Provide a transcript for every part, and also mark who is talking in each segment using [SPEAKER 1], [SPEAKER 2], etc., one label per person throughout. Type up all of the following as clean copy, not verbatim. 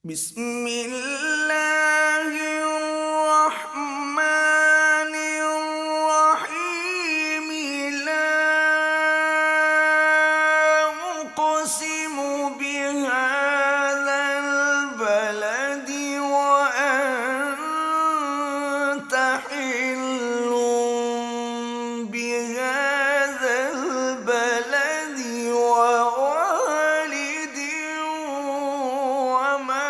[SPEAKER 1] बिस्मिल्लाहिर्रहमानिर्रहीम ला उक़सिमु बिहाज़ल बलदि व अन्त हिल्लुम बिहाज़ल बलदि व वालिदिन वमा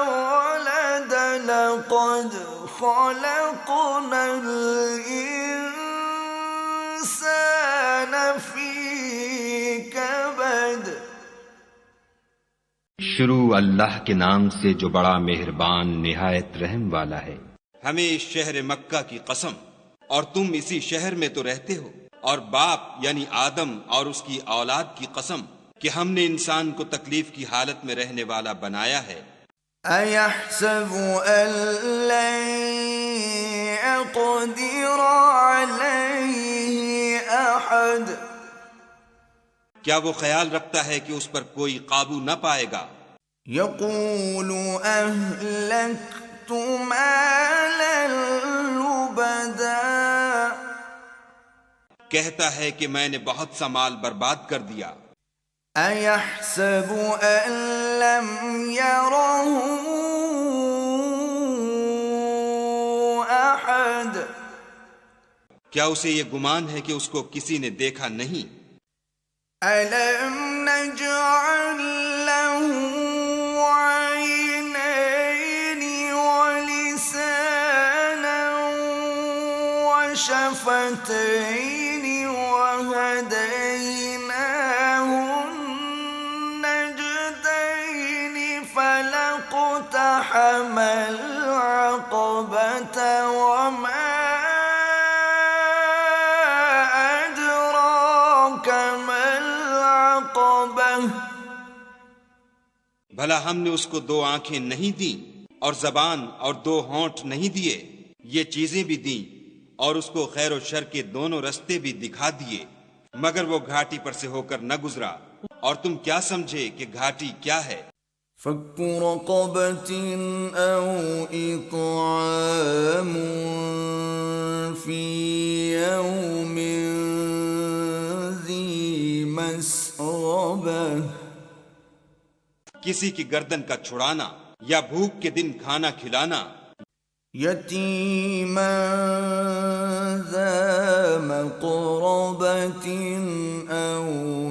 [SPEAKER 1] वलद लक़द ख़लक़नल इंसान फ़ी कबद।
[SPEAKER 2] शुरू अल्लाह के नाम से जो बड़ा मेहरबान निहायत रहम वाला है।
[SPEAKER 3] हमें इस शहर मक्का की कसम, और तुम इसी शहर में तो रहते हो, और बाप यानी आदम और उसकी औलाद की कसम कि हमने इंसान को तकलीफ की हालत में रहने वाला बनाया है।
[SPEAKER 1] अयहसबु अल्लन यक़दिर अलैहि अहद।
[SPEAKER 3] क्या वो ख्याल रखता है कि उस पर कोई काबू न पाएगा?
[SPEAKER 1] यक़ूलु अहलक्तु मालन लुबदा।
[SPEAKER 3] कहता है कि मैंने बहुत सा माल बर्बाद कर दिया।
[SPEAKER 1] अयहसबु अल्लम यरहु अहद।
[SPEAKER 3] क्या उसे ये गुमान है कि उसको किसी ने देखा नहीं?
[SPEAKER 1] अलम नजअल लहु अयनैनि व लिसानन व शफ़तैनि व हदैनाहु नजदैनि फलक़तहमल अक़बत वमा अदराक मल अक़बह।
[SPEAKER 3] भला हमने उसको दो आंखें नहीं दी और जबान और दो होंठ नहीं दिए? ये चीजें भी दी और उसको खैर और शर के दोनों रास्ते भी दिखा दिए, मगर वो घाटी पर से होकर न गुजरा। और तुम क्या समझे कि घाटी क्या है?
[SPEAKER 1] फक्कु रक़बतिन औ इत्आमुन फ़ी यौमिन ज़ी मस्ग़बह।
[SPEAKER 3] किसी की गर्दन का छुड़ाना या भूख के दिन खाना खिलाना।
[SPEAKER 1] यतीमन ज़ा मक़रबतिन औ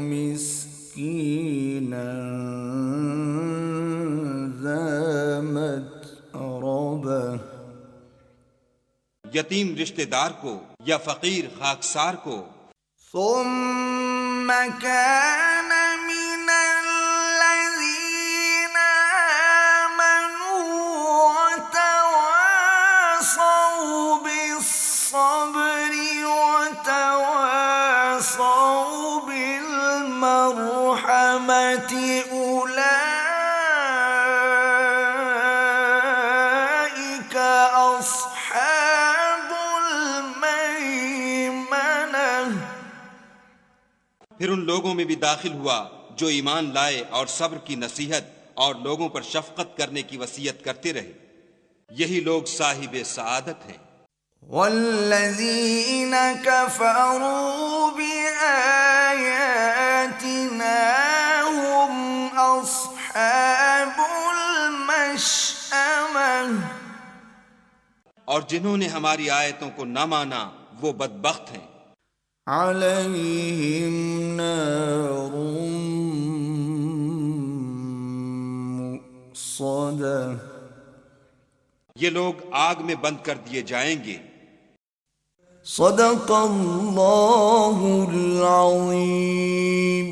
[SPEAKER 1] मिस्कीनन ज़ा मतरबह।
[SPEAKER 3] यतीम रिश्तेदार को या फकीर खाकसार को।
[SPEAKER 1] सुम्म कान मिनल्लज़ीन आमनू व तवासौ बिस्सब्रि व तवासौ बिलमरहमति उलाइका अस्हाबुल मैमनह।
[SPEAKER 3] फिर उन लोगों में भी दाखिल हुआ जो ईमान लाए और सब्र की नसीहत और लोगों पर शफकत करने की वसीयत करते रहे। यही लोग साहिबे सआदत हैं।
[SPEAKER 1] वल्लज़ीन कफ़रू बिआयातिना हुम अस्हाबुल मशअमह।
[SPEAKER 3] और जिन्होंने हमारी आयतों को न माना वो बदबख्त हैं।
[SPEAKER 1] अलैहिम नारुम मुक़्सदा।
[SPEAKER 3] ये लोग आग में बंद कर दिए जाएंगे।
[SPEAKER 1] सदक़ल्लाहुल अज़ीम।